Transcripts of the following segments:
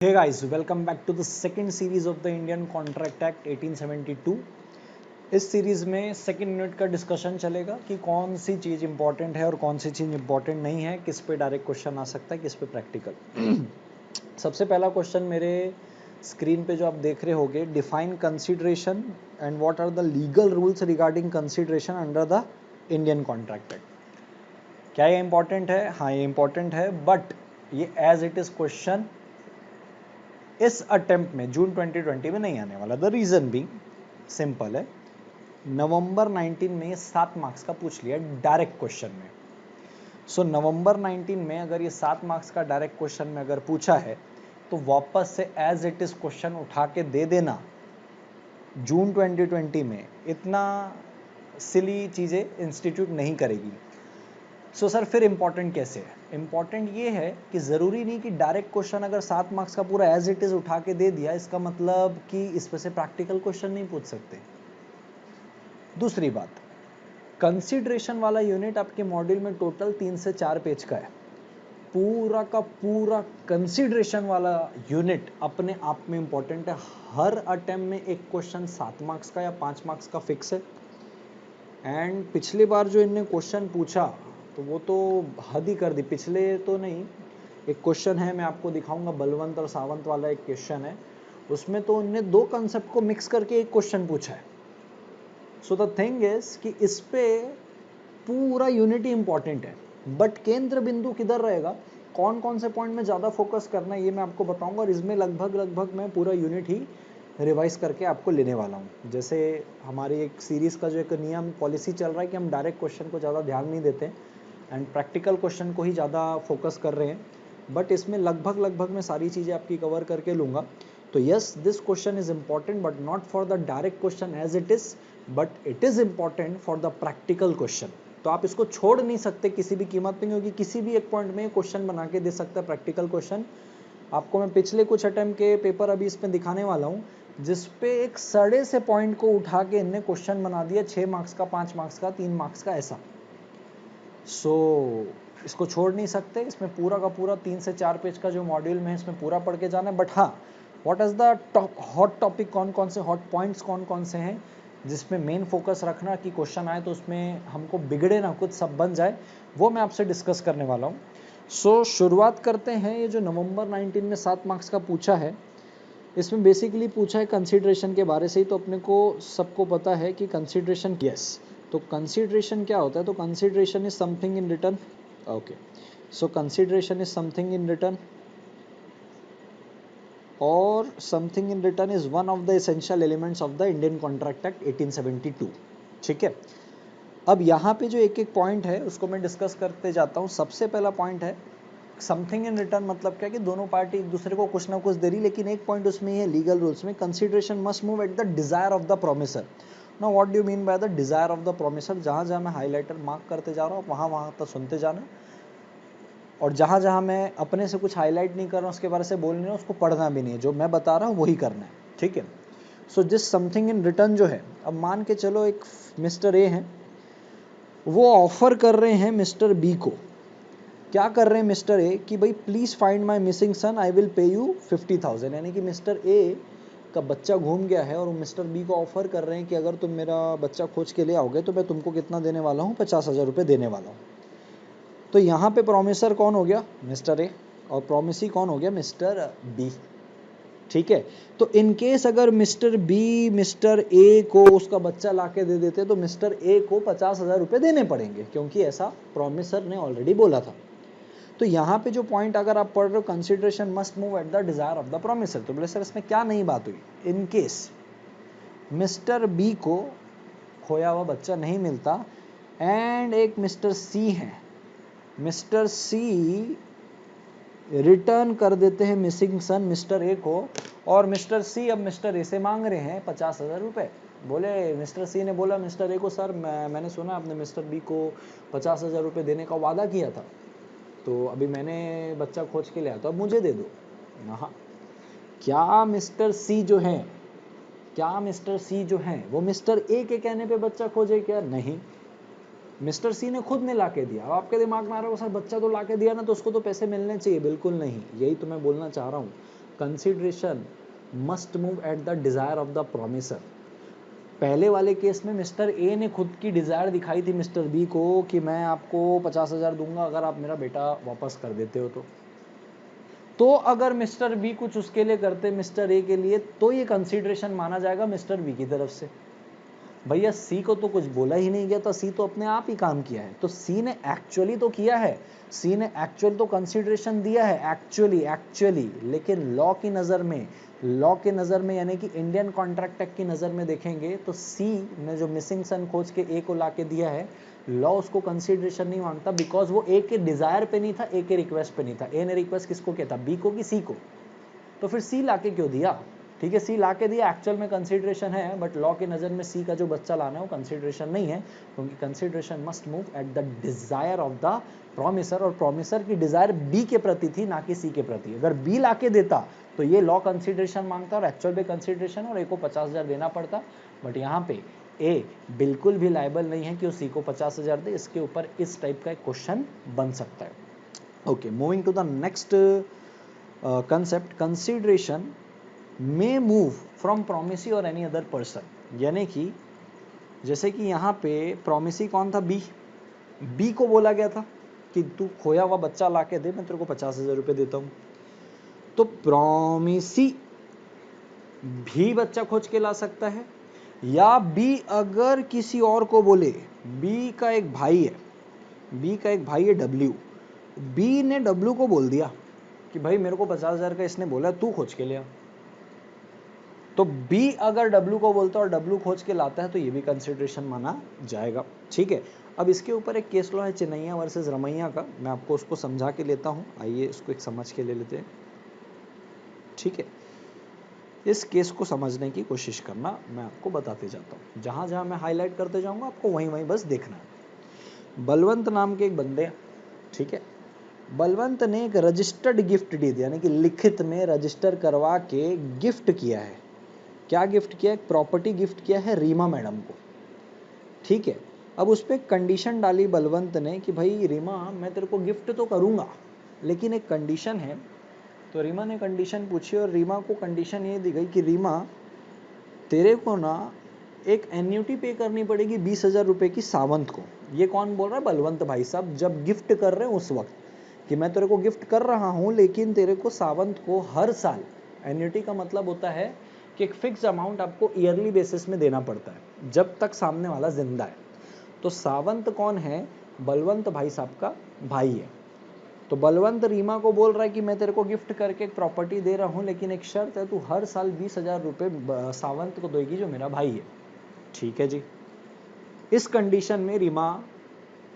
Hey guys, welcome back to the second series of the Indian Contract Act 1872। इस series में second unit का discussion चलेगा कि कौन सी चीज़ इंपॉर्टेंट है और कौन सी चीज़ इंपॉर्टेंट नहीं है, किस पे डायरेक्ट क्वेश्चन आ सकता है, किस पे प्रैक्टिकल। सबसे पहला क्वेश्चन मेरे स्क्रीन पे जो आप देख रहे होगे, define consideration and what are the legal rules regarding consideration under the Indian contract Act. क्या ये इंपॉर्टेंट है? हाँ, ये इंपॉर्टेंट है, बट ये एज इट इज क्वेश्चन इस अटेम्प्ट में जून 2020 में नहीं आने वाला। द रीजन भी सिंपल है, नवंबर 19 में 7 मार्क्स का पूछ लिया डायरेक्ट क्वेश्चन में। सो नवंबर 19 में अगर ये 7 मार्क्स का डायरेक्ट क्वेश्चन में अगर पूछा है तो वापस से एज इट इज क्वेश्चन उठा के दे देना जून 2020 में। इतना सिली चीजें इंस्टीट्यूट नहीं करेगी। सो सर फिर इंपॉर्टेंट कैसे है? इंपॉर्टेंट ये है कि ज़रूरी नहीं कि डायरेक्ट क्वेश्चन अगर 7 मार्क्स का पूरा एज इट इज़ उठा के दे दिया, इसका मतलब कि इस पर से प्रैक्टिकल क्वेश्चन नहीं पूछ सकते। दूसरी बात, कंसीडरेशन वाला यूनिट आपके मॉड्यूल में टोटल 3 से 4 पेज का है। पूरा का पूरा कंसीडरेशन वाला यूनिट अपने आप में इंपॉर्टेंट है। हर अटेम्प्ट में एक क्वेश्चन 7 मार्क्स का या 5 मार्क्स का फिक्स है। एंड पिछली बार जो इनने क्वेश्चन पूछा तो वो तो हद ही कर दी। पिछले तो नहीं, एक क्वेश्चन है, मैं आपको दिखाऊंगा, बलवंत और सावंत वाला एक क्वेश्चन है, उसमें तो उनने दो कंसेप्ट को मिक्स करके एक क्वेश्चन पूछा है। सो द थिंग इज कि इस पे पूरा यूनिटी इंपॉर्टेंट है, बट केंद्र बिंदु किधर रहेगा, कौन कौन से पॉइंट में ज़्यादा फोकस करना है, ये मैं आपको बताऊंगा। और इसमें लगभग मैं पूरा यूनिट ही रिवाइज करके आपको लेने वाला हूँ। जैसे हमारी एक सीरीज़ का जो एक नियम पॉलिसी चल रहा है कि हम डायरेक्ट क्वेश्चन को ज़्यादा ध्यान नहीं देते एंड प्रैक्टिकल क्वेश्चन को ही ज़्यादा फोकस कर रहे हैं, बट इसमें लगभग मैं सारी चीज़ें आपकी कवर करके लूँगा। तो yes, this question is important but not for the direct question as it is, but it is important for the practical question. तो आप इसको छोड़ नहीं सकते किसी भी कीमत पे, क्योंकि किसी भी एक पॉइंट में क्वेश्चन बना के दे सकता है प्रैक्टिकल क्वेश्चन। आपको मैं पिछले कुछ अटेम्प्ट के पेपर अभी इसमें दिखाने वाला हूँ, जिसपे एक सड़े से पॉइंट को उठा के इनने क्वेश्चन बना दिया, 6 मार्क्स का, 5 मार्क्स का, 3 मार्क्स का, ऐसा। सो इसको छोड़ नहीं सकते। इसमें पूरा का पूरा 3 से 4 पेज का जो मॉड्यूल में है, इसमें पूरा पढ़ के जाना है। बट हाँ, what is the hot topic, कौन कौन से हॉट पॉइंट्स कौन कौन से हैं जिसमें मेन फोकस रखना कि क्वेश्चन आए तो उसमें हमको बिगड़े ना, कुछ सब बन जाए, वो मैं आपसे डिस्कस करने वाला हूँ। सो शुरुआत करते हैं। ये जो नवंबर 19 में 7 मार्क्स का पूछा है, इसमें बेसिकली पूछा है कंसीडरेशन के बारे से ही। तो अपने को सबको पता है कि कंसीडरेशन, यस, तो कंसीडरेशन क्या होता है? तो consideration is something in return. Okay, so consideration is something in return, और something in return is one of the essential elements of the Indian contract act 1872। ठीक है, अब यहाँ पे जो एक एक पॉइंट है उसको मैं डिस्कस करते जाता हूँ। सबसे पहला पॉइंट है समथिंग इन रिटर्न, मतलब क्या कि दोनों पार्टी एक दूसरे को कुछ ना कुछ दे रही, लेकिन एक पॉइंट उसमें है लीगल रूल्स में, consideration must move at the desire of the promisor. Now what do you mean by the desire of the promisor? जहाँ जहाँ मैं हाईलाइटर मार्क करते जा रहा हूँ, वहाँ तक सुनते जाना, और जहाँ जहाँ मैं अपने से कुछ हाईलाइट नहीं कर रहा हूँ, उसके बारे से बोल नहीं रहा हूँ, उसको पढ़ना भी नहीं है, जो मैं बता रहा हूँ वही करना है। ठीक है, सो जिस समथिंग इन रिटर्न जो है, अब मान के चलो एक मिस्टर ए है, वो ऑफर कर रहे हैं मिस्टर बी को। क्या कर रहे हैं मिस्टर ए कि भाई please find my missing son, I will pay you 50,000। यानी कि मिस्टर ए का बच्चा घूम गया है और वो मिस्टर बी को ऑफर कर रहे हैं कि अगर तुम मेरा बच्चा खोज के ले आओगे तो मैं तुमको कितना देने वाला हूँ? 50,000 रुपये देने वाला हूँ। तो यहाँ पे प्रोमिसर कौन हो गया? मिस्टर ए, और प्रोमिसी कौन हो गया? Mister B. ठीक है, तो इन केस अगर मिस्टर बी मिस्टर ए को उसका बच्चा ला के दे देते तो मिस्टर ए को 50,000 रुपये देने पड़ेंगे, क्योंकि ऐसा प्रोमिसर ने ऑलरेडी बोला था। तो यहाँ पे जो पॉइंट अगर आप पढ़ रहे हो, consideration must move at the desire of the promisor, तो बोले सर इसमें क्या नई बात हुई? इन केस मिस्टर बी को खोया हुआ बच्चा नहीं मिलता एंड एक मिस्टर सी है, मिस्टर सी रिटर्न कर देते हैं मिसिंग सन मिस्टर ए को, और मिस्टर सी अब मिस्टर ए से मांग रहे हैं 50,000 रुपये। बोले, मिस्टर सी ने बोला मिस्टर ए को, सर मैंने सुना आपने मिस्टर बी को 50,000 रुपये देने का वादा किया था, तो अभी मैंने बच्चा खोज के लिया, तो अब मुझे दे दो। हाँ, क्या मिस्टर सी जो है, वो मिस्टर ए के कहने पे बच्चा खोजे क्या? नहीं, मिस्टर सी ने खुद ने ला के दिया। अब आपके दिमाग में आ रहा है सर बच्चा तो ला के दिया ना, तो उसको तो पैसे मिलने चाहिए। बिल्कुल नहीं, यही तो मैं बोलना चाह रहा हूँ। Consideration must move at the desire of the promisor. पहले वाले केस में मिस्टर ए ने खुद की डिजायर दिखाई थी मिस्टर बी को कि मैं आपको 50,000 दूंगा अगर आप मेरा बेटा वापस कर देते हो तो अगर मिस्टर बी कुछ उसके लिए करते मिस्टर ए के लिए तो ये कंसिडरेशन माना जाएगा मिस्टर बी की तरफ से। भैया सी को तो कुछ बोला ही नहीं गया था, सी तो अपने आप ही काम किया है, तो सी ने एक्चुअली तो किया है, सी ने एक्चुअल तो कंसिडरेशन दिया है एक्चुअली, लेकिन लॉ की नज़र में यानी कि इंडियन कॉन्ट्रैक्ट एक्ट की नज़र में देखेंगे तो सी ने जो मिसिंग सन खोज के ए को ला के दिया है, लॉ उसको कंसिडरेशन नहीं मानता बिकॉज वो ए के डिजायर पे नहीं था, ए के रिक्वेस्ट पे नहीं था। ए ने रिक्वेस्ट किसको किया था, बी को कि सी को, तो फिर सी लाके क्यों दिया? ठीक है, सी लाके दिया, एक्चुअल में कंसिडरेशन है, बट लॉ की नज़र में सी का जो बच्चा लाना है वो कंसिडरेशन नहीं है, क्योंकि consideration must move at the desire of the promisor, और प्रोमिसर की डिजायर बी के प्रति थी ना कि सी के प्रति। अगर बी लाके देता तो ये लॉ कंसिडरेशन मांगता और एक्चुअल में कंसिडरेशन, और ए को 50,000 देना पड़ता, बट यहाँ पे ए बिल्कुल भी लायबल नहीं है कि वो सी को 50,000 दे। इसके ऊपर इस टाइप का एक क्वेश्चन बन सकता है। Okay, moving to the next concept, consideration may move from promisee और एनी अदर पर्सन। यानी कि जैसे कि यहाँ पे प्रोमिसी कौन था, बी को बोला गया था कि तू खोया हुआ बच्चा ला के दे, मैं तेरे को 50,000 रुपये देता हूँ, तो प्रोमिसी भी बच्चा खोज के ला सकता है, या बी अगर किसी और को बोले, बी का एक भाई है डब्ल्यू, बी ने डब्ल्यू को बोल दिया कि भाई मेरे को 50,000 का इसने बोला तू खोज के लिया, तो बी अगर डब्ल्यू को बोलता है और डब्ल्यू खोज के लाता है तो ये भी कंसिडरेशन माना जाएगा। ठीक है, अब इसके ऊपर एक केस लॉ है चिन्नैया वर्सेस रमैया का, मैं आपको उसको समझा के लेता हूँ, आइए इसको एक समझ के ले लेते हैं। ठीक है, इस केस को समझने की कोशिश करना, मैं आपको बताते जाता हूँ, जहाँ जहाँ मैं हाईलाइट करते जाऊँगा आपको वहीं बस देखना है। बलवंत नाम के एक बंदे, ठीक है, बलवंत ने एक रजिस्टर्ड गिफ्ट दी थी, यानी कि लिखित में रजिस्टर करवा के गिफ्ट किया है। क्या गिफ्ट किया? एक प्रॉपर्टी गिफ्ट किया है रीमा मैडम को। ठीक है, अब उस पर कंडीशन डाली बलवंत ने कि भाई रीमा मैं तेरे को गिफ्ट तो करूँगा लेकिन एक कंडीशन है। तो रीमा ने कंडीशन पूछी और रीमा को कंडीशन ये दी गई कि रीमा तेरे को ना एक एन्युटी पे करनी पड़ेगी 20,000 रुपये की सावंत को। ये कौन बोल रहा है? बलवंत भाई साहब, जब गिफ्ट कर रहे हैं उस वक्त, कि मैं तेरे को गिफ्ट कर रहा हूँ लेकिन तेरे को सावंत को हर साल, एन्युटी का मतलब होता है कि एक फिक्स अमाउंट आपको ईयरली बेसिस में देना पड़ता है जब तक सामने वाला जिंदा है। तो सावंत कौन है? बलवंत भाई साहब का भाई है। तो बलवंत रीमा को बोल रहा है कि मैं तेरे को गिफ्ट करके एक प्रॉपर्टी दे रहा हूँ लेकिन एक शर्त है, तू हर साल 20,000 रुपये सावंत को देगी जो मेरा भाई है। ठीक है जी, इस कंडीशन में रीमा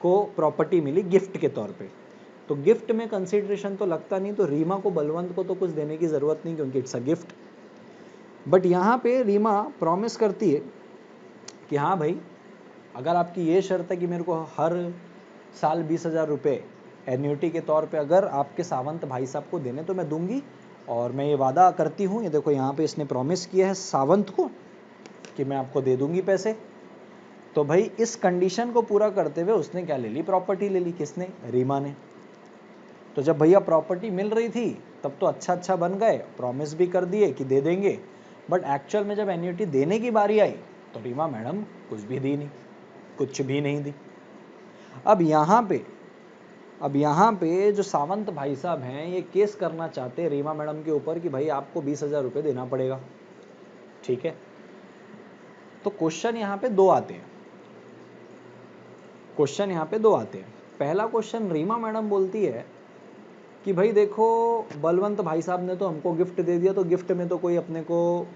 को प्रॉपर्टी मिली गिफ्ट के तौर पे, तो गिफ्ट में कंसिडरेशन तो लगता नहीं, तो रीमा को बलवंत को तो कुछ देने की जरूरत नहीं क्योंकि इट्स अ गिफ्ट। बट यहाँ पे रीमा प्रॉमिस करती है कि हाँ भाई अगर आपकी ये शर्त है कि मेरे को हर साल 20,000 रुपये एन्युटी के तौर पे अगर आपके सावंत भाई साहब को देने तो मैं दूंगी, और मैं ये वादा करती हूँ, ये देखो यहाँ पे इसने प्रॉमिस किया है सावंत को कि मैं आपको दे दूंगी पैसे। तो भाई इस कंडीशन को पूरा करते हुए उसने क्या ले ली? प्रॉपर्टी ले ली। किसने? रीमा ने। तो जब भैया प्रॉपर्टी मिल रही थी तब तो अच्छा बन गए, प्रॉमिस भी कर दिए कि दे देंगे, बट एक्चुअल में जब एन्युटी देने की बारी आई तो रीमा मैडम कुछ भी नहीं दी। अब यहाँ पे जो सावंत भाई साहब हैं ये केस करना चाहते हैं रीमा मैडम के ऊपर कि भाई आपको 20,000 रुपये देना पड़ेगा। ठीक है, तो क्वेश्चन यहाँ पे दो आते हैं। पहला क्वेश्चन, रीमा मैडम बोलती है कि भाई देखो बलवंत भाई साहब ने तो हमको गिफ्ट दे दिया, तो गिफ्ट में तो कोई अपने को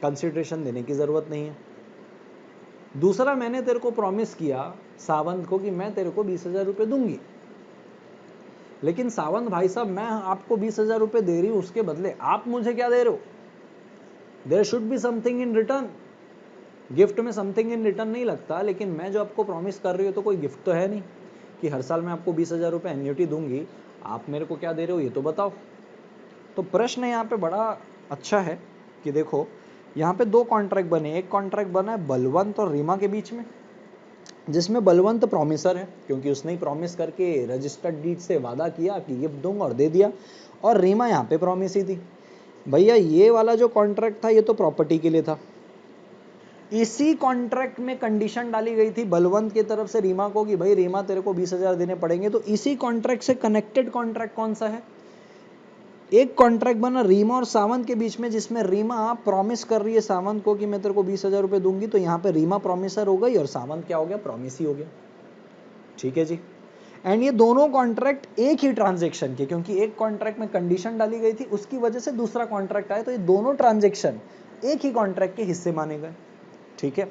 कंसिडरेशन देने की ज़रूरत नहीं है। दूसरा, मैंने तेरे को प्रॉमिस किया सावंत को कि मैं तेरे को 20,000 रुपये दूंगी, लेकिन सावंत भाई साहब मैं आपको 20,000 रुपये दे रही हूँ, उसके बदले आप मुझे क्या दे रहे हो? There should be something in return. Gift में समथिंग इन रिटर्न नहीं लगता, लेकिन मैं जो आपको प्रॉमिस कर रही हूँ तो कोई गिफ्ट तो है नहीं कि हर साल मैं आपको 20,000 रुपये एन्युटी दूंगी, आप मेरे को क्या दे रहे हो ये तो बताओ। तो प्रश्न यहाँ पे बड़ा अच्छा है कि देखो यहाँ पे दो कॉन्ट्रैक्ट बने। एक कॉन्ट्रैक्ट बना है बलवंत और रीमा के बीच में, जिसमें बलवंत प्रॉमिसर है क्योंकि उसने ही प्रॉमिस करके रजिस्टर्ड डीड से वादा किया कि गिफ्ट दूंगा और दे दिया, और रीमा यहाँ पे प्रॉमिस ही थी। भैया ये वाला जो कॉन्ट्रैक्ट था ये तो प्रॉपर्टी के लिए था, इसी कॉन्ट्रैक्ट में कंडीशन डाली गई थी बलवंत की तरफ से रीमा को कि भाई रीमा तेरे को 20,000 देने पड़ेंगे। तो इसी कॉन्ट्रैक्ट से कनेक्टेड कॉन्ट्रैक्ट कौन सा है? एक कॉन्ट्रैक्ट बना रीमा और सावंत के बीच में, जिसमें रीमा प्रॉमिस कर रही है सावंत को कि मैं तेरे को 20,000 रुपए दूंगी। तो यहाँ पे रीमा प्रॉमिसर हो गई और सावंत क्या हो गया? प्रॉमिसी हो गया। ठीक है जी। एंड ये दोनों कॉन्ट्रैक्ट एक ही ट्रांजेक्शन के, क्योंकि एक कॉन्ट्रैक्ट में कंडीशन डाली गई थी उसकी वजह से दूसरा कॉन्ट्रैक्ट आया, तो ये दोनों ट्रांजेक्शन एक ही कॉन्ट्रैक्ट के हिस्से माने गए। ठीक है,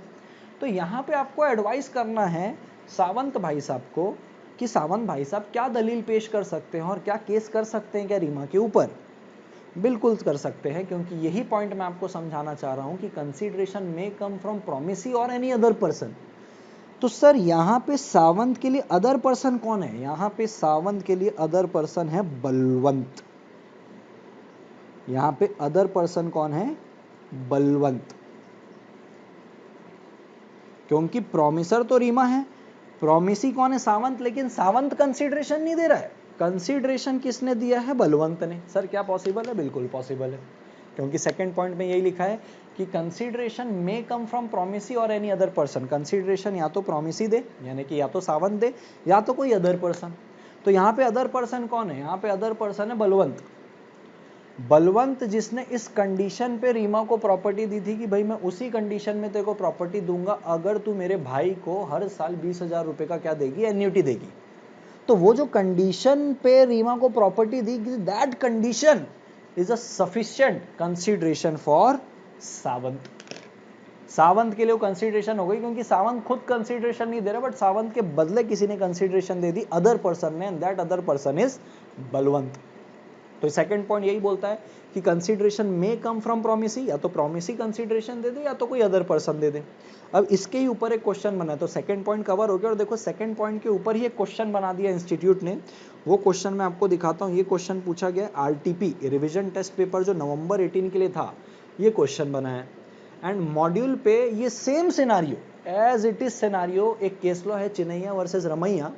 तो यहाँ पे आपको एडवाइस करना है सावंत भाई साहब को कि सावंत भाई साहब क्या दलील पेश कर सकते हैं और क्या केस कर सकते हैं क्या रीमा के ऊपर? बिल्कुल कर सकते हैं, क्योंकि यही पॉइंट मैं आपको समझाना चाह रहा हूं कि कंसीडरेशन में कम फ्रॉम प्रोमिसी और एनी अदर पर्सन। तो सर यहाँ पे सावंत के लिए अदर पर्सन कौन है? यहाँ पे सावंत के लिए अदर पर्सन है बलवंत। यहाँ पे अदर पर्सन कौन है? बलवंत। क्योंकि प्रोमिसर तो रीमा है, प्रोमिसी कौन है? सावंत। लेकिन सावंत कंसीडरेशन नहीं दे रहा है, कंसीडरेशन किसने दिया है? बलवंत ने। सर क्या पॉसिबल है? बिल्कुल पॉसिबल है, क्योंकि सेकंड पॉइंट में यही लिखा है कि consideration may come from promisee और एनी अदर पर्सन। कंसीडरेशन या तो प्रोमिसी दे, यानी कि या तो सावंत दे, या तो कोई अदर पर्सन। तो यहाँ पे अदर पर्सन कौन है? यहाँ पे अदर पर्सन है बलवंत। बलवंत जिसने इस कंडीशन पे रीमा को प्रॉपर्टी दी थी कि भाई मैं उसी कंडीशन में तेरे को प्रॉपर्टी दूंगा अगर तू मेरे भाई को हर साल 20,000 रुपए का क्या देगी? एन्युटी देगी। तो वो जो कंडीशन पे रीमा को property the, that condition is a sufficient consideration for Sawant. Sawant के लिए वो कंसीडरेशन हो गई, क्योंकि सावंत खुद कंसीडरेशन नहीं दे रहा, बट सावंत के बदले किसी ने कंसीडरेशन दे दी, अदर पर्सन ने, and that other person is Balwant. तो सेकंड पॉइंट यही बोलता है कि कंसीडरेशन में कम फ्रॉम प्रोमिसी, या तो प्रोमिसी कंसीडरेशन दे दे या तो कोई अदर पर्सन दे दे। अब इसके ही ऊपर एक क्वेश्चन बना है, तो सेकंड पॉइंट कवर हो गया। और देखो सेकंड पॉइंट के ऊपर ही एक क्वेश्चन बना दिया इंस्टीट्यूट ने, वो क्वेश्चन मैं आपको दिखाता हूँ। ये क्वेश्चन पूछा गया आरटीपी रिविजन टेस्ट पेपर जो नवंबर 18 के लिए था, ये क्वेश्चन बना है। एंड मॉड्यूल पे ये same scenario as it is scenario, एक केस लॉ है चिन्नैया वर्सेस रमैया,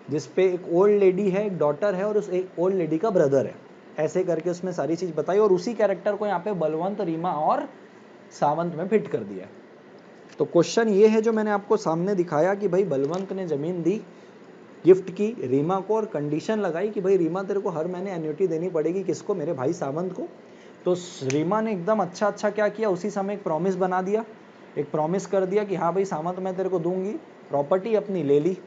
जिसपे एक ओल्ड लेडी है, एक डॉटर है और उस एक ओल्ड लेडी का ब्रदर है, ऐसे करके उसमें सारी चीज बताई और उसी कैरेक्टर को यहाँ पे बलवंत, रीमा और सावंत में फिट कर दिया। तो क्वेश्चन ये है जो मैंने आपको सामने दिखाया कि भाई बलवंत ने जमीन दी, गिफ्ट की रीमा को, और कंडीशन लगाई कि भाई रीमा तेरे को हर महीने एन्युटी देनी पड़ेगी, किसको? मेरे भाई सावंत को। तो रीमा ने एकदम अच्छा क्या किया, उसी समय एक प्रॉमिस बना दिया, एक प्रॉमिस कर दिया कि हाँ भाई सावंत मैं तेरे को दूंगी, प्रॉपर्टी अपनी ले ली।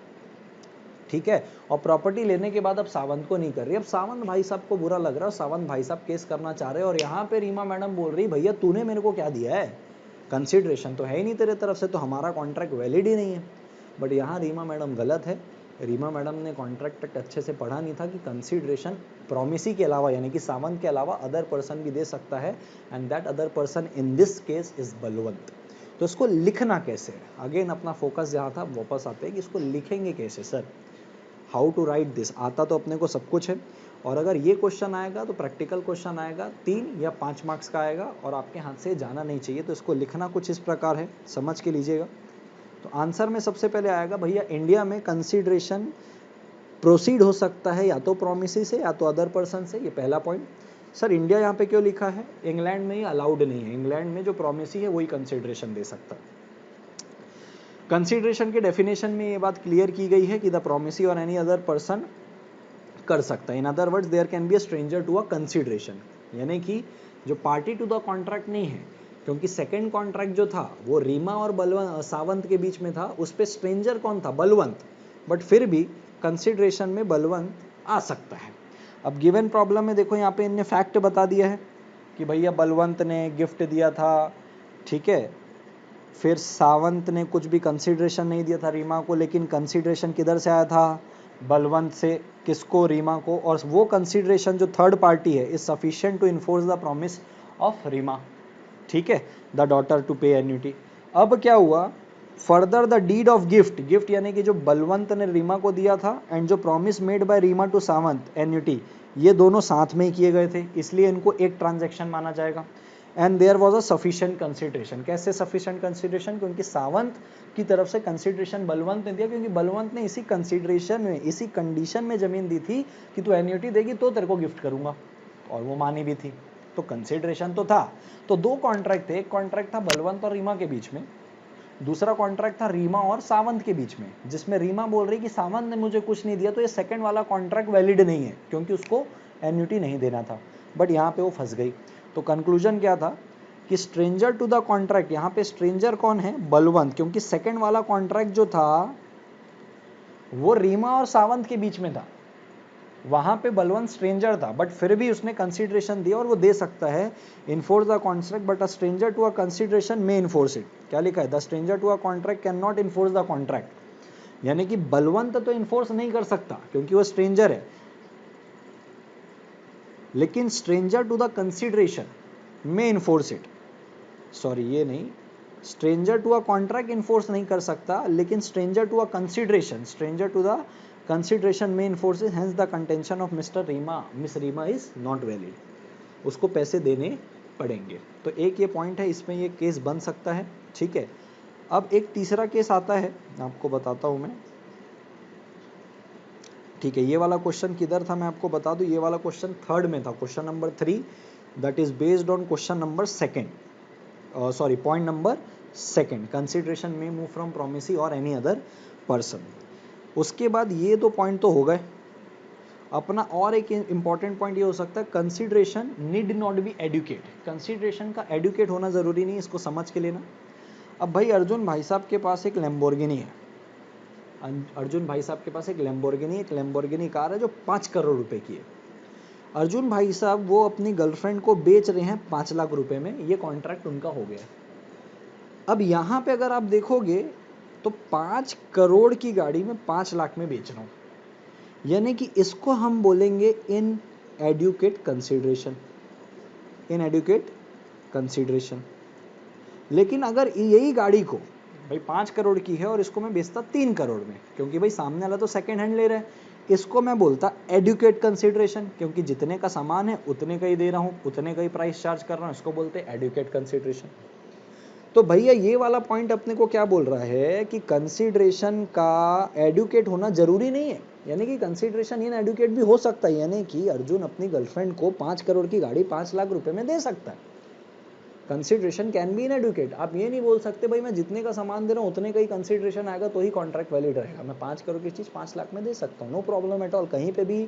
ठीक है, और प्रॉपर्टी लेने के बाद अब सावंत को नहीं कर रही, अब सावंत भाई साहब को बुरा लग रहा है, सावंत भाई साहब केस करना चाह रहे हैं। और यहाँ पे रीमा मैडम बोल रही, भैया तूने मेरे को क्या दिया है? कंसीडरेशन तो है ही नहीं तेरे तरफ से, तो हमारा कॉन्ट्रैक्ट वैलिड ही नहीं है। बट यहाँ रीमा मैडम गलत है। रीमा मैडम ने कॉन्ट्रैक्ट तक अच्छे से पढ़ा नहीं था कि कंसीडरेशन प्रोमिसी के अलावा, यानी कि सावंत के अलावा अदर पर्सन भी दे सकता है, and that other person in this case is Balwant. तो इसको लिखना कैसे है? अगेन अपना फोकस जहाँ था वापस आते हैं कि इसको लिखेंगे कैसे sir, how to write this. आता तो अपने को सब कुछ है, और अगर ये क्वेश्चन आएगा तो प्रैक्टिकल क्वेश्चन आएगा 3 या 5 मार्क्स का आएगा और आपके हाथ से जाना नहीं चाहिए। तो इसको लिखना कुछ इस प्रकार है, समझ के लीजिएगा। तो आंसर में सबसे पहले आएगा भैया, इंडिया में कंसीडरेशन प्रोसीड हो सकता है या तो प्रोमिसी से या तो अदर पर्सन से, ये पहला पॉइंट। सर इंडिया यहाँ पे क्यों लिखा है? इंग्लैंड में ये अलाउड नहीं है, इंग्लैंड में जो प्रोमिसी है वही कंसीडरेशन दे सकता है। कंसीडरेशन के डेफिनेशन में ये बात क्लियर की गई है कि द प्रोमिसी और एनी अदर पर्सन कर सकता है। In other words there can be a stranger to a consideration, यानी कि जो पार्टी टू द कॉन्ट्रैक्ट नहीं है, क्योंकि सेकंड कॉन्ट्रैक्ट जो था वो रीमा और बलवंत सावंत के बीच में था, उस पे स्ट्रेंजर कौन था? बलवंत। बट फिर भी कंसीडरेशन में बलवंत आ सकता है। अब गिवन प्रॉब्लम में देखो, यहाँ पे इनने फैक्ट बता दिया है कि भैया बलवंत ने गिफ्ट दिया था, ठीक है, फिर सावंत ने कुछ भी कंसीडरेशन नहीं दिया था रीमा को, लेकिन कंसीडरेशन किधर से आया था? बलवंत से। किसको? रीमा को। और वो कंसीडरेशन जो थर्ड पार्टी है is sufficient to enforce the promise of Reema, ठीक है, the daughter to pay annuity. अब क्या हुआ? Further the deed of gift, gift यानी कि जो बलवंत ने रीमा को दिया था, एंड जो promise made by Reema to Sawant annuity, ये दोनों साथ में ही किए गए थे, इसलिए इनको एक ट्रांजैक्शन माना जाएगा। And there was a sufficient consideration. कैसे सफिशिएंट कंसीडरेशन? क्योंकि सावंत की तरफ से कंसीडरेशन बलवंत ने दिया, क्योंकि बलवंत ने इसी कंसीडरेशन में, इसी कंडीशन में जमीन दी थी कि तू एन्युटी देगी तो तेरे को गिफ्ट करूंगा, और वो मानी भी थी। तो कंसिडरेशन तो था। तो दो कॉन्ट्रैक्ट थे, एक कॉन्ट्रैक्ट था बलवंत और रीमा के बीच में, दूसरा कॉन्ट्रैक्ट था रीमा और सावंत के बीच में, जिसमें रीमा बोल रही कि सावंत ने मुझे कुछ नहीं दिया, तो ये सेकंड वाला कॉन्ट्रैक्ट वैलिड नहीं है क्योंकि उसको एन्युटी नहीं देना था। बट यहाँ पे वो फंस गई। तो कंक्लूजन क्या था कि स्ट्रेंजर टू द कॉन्ट्रैक्ट, यहाँ पे स्ट्रेंजर कौन है? बलवंत, क्योंकि सेकंड वाला कॉन्ट्रैक्ट जो था वो रीमा और सावंत के बीच में था, वहां पे बलवंत स्ट्रेंजर था, बट फिर भी उसने कंसिडरेशन दिया और वो दे सकता है। Enforce the contract but a stranger to a consideration में इन्फोर्स इट। क्या लिखा है? The stranger to a contract can not enforce the contract, यानी कि बलवंत तो इन्फोर्स नहीं कर सकता क्योंकि वो स्ट्रेंजर है, लेकिन स्ट्रेंजर टू द कंसिडरेशन में इन्फोर्स इट, सॉरी ये नहीं, stranger to a contract enforce नहीं कर सकता, लेकिन stranger to a consideration, stranger to the consideration में enforces, hence the contention of mister Reema, miss Reema is not valid, उसको पैसे देने पड़ेंगे। तो एक ये पॉइंट है, इसमें ये केस बन सकता है, ठीक है। अब एक तीसरा केस आता है, आपको बताता हूं मैं, ठीक है। ये वाला क्वेश्चन किधर था मैं आपको बता दूं, ये वाला क्वेश्चन थर्ड में था, question number 3, that is based on question number second, sorry point number second, consideration में मूव फ्रॉम प्रोमिसी और एनी अदर पर्सन। उसके बाद ये दो पॉइंट तो हो गए अपना, और एक इंपॉर्टेंट पॉइंट ये हो सकता है, consideration need not be adequate, consideration का एडुकेट होना जरूरी नहीं, इसको समझ के लेना। अब भाई अर्जुन भाई साहब के पास एक लैम्बोर्गिनी है, अर्जुन भाई साहब के पास एक लैम्बोर्गिनी कार है जो 5 करोड़ रुपए की है। अर्जुन भाई साहब वो अपनी गर्लफ्रेंड को बेच रहे हैं 5 लाख रुपए में, ये कॉन्ट्रैक्ट उनका हो गया। अब यहाँ पे अगर आप देखोगे तो 5 करोड़ की गाड़ी में 5 लाख में बेच रहा हूँ, यानी कि इसको हम बोलेंगे इन एडुकेट कंसिडरेशन, इन एडुकेट कंसिडरेशन। लेकिन अगर यही गाड़ी को भाई 5 करोड़ की है और इसको मैं बेचता 3 करोड़ में, क्योंकि भाई सामने वाला तो सेकंड हैंड ले रहा है, इसको मैं बोलता एडुकेट कंसिडरेशन, क्योंकि जितने का सामान है उतने का ही दे रहा हूँ, उतने का ही प्राइस चार्ज कर रहा हूँ, इसको बोलते हैं एडुकेट कंसिडरेशन। तो भैया ये वाला पॉइंट अपने को क्या बोल रहा है कि कंसिडरेशन का एडुकेट होना जरूरी नहीं है, यानी कि कंसिडरेशन इन एडुकेट भी हो सकता है, यानी कि अर्जुन अपनी गर्लफ्रेंड को 5 करोड़ की गाड़ी 5 लाख रुपए में दे सकता है। Consideration can be inadequate. आप ये नहीं बोल सकते भाई मैं जितने का सामान दे रहा हूँ उतने का ही कंसिडरेशन आएगा तो ही कॉन्ट्रैक्ट वैलिड रहेगा, मैं 5 करोड़ की चीज़ 5 लाख में दे सकता हूँ, नो प्रॉब्लम एट ऑल। कहीं पे भी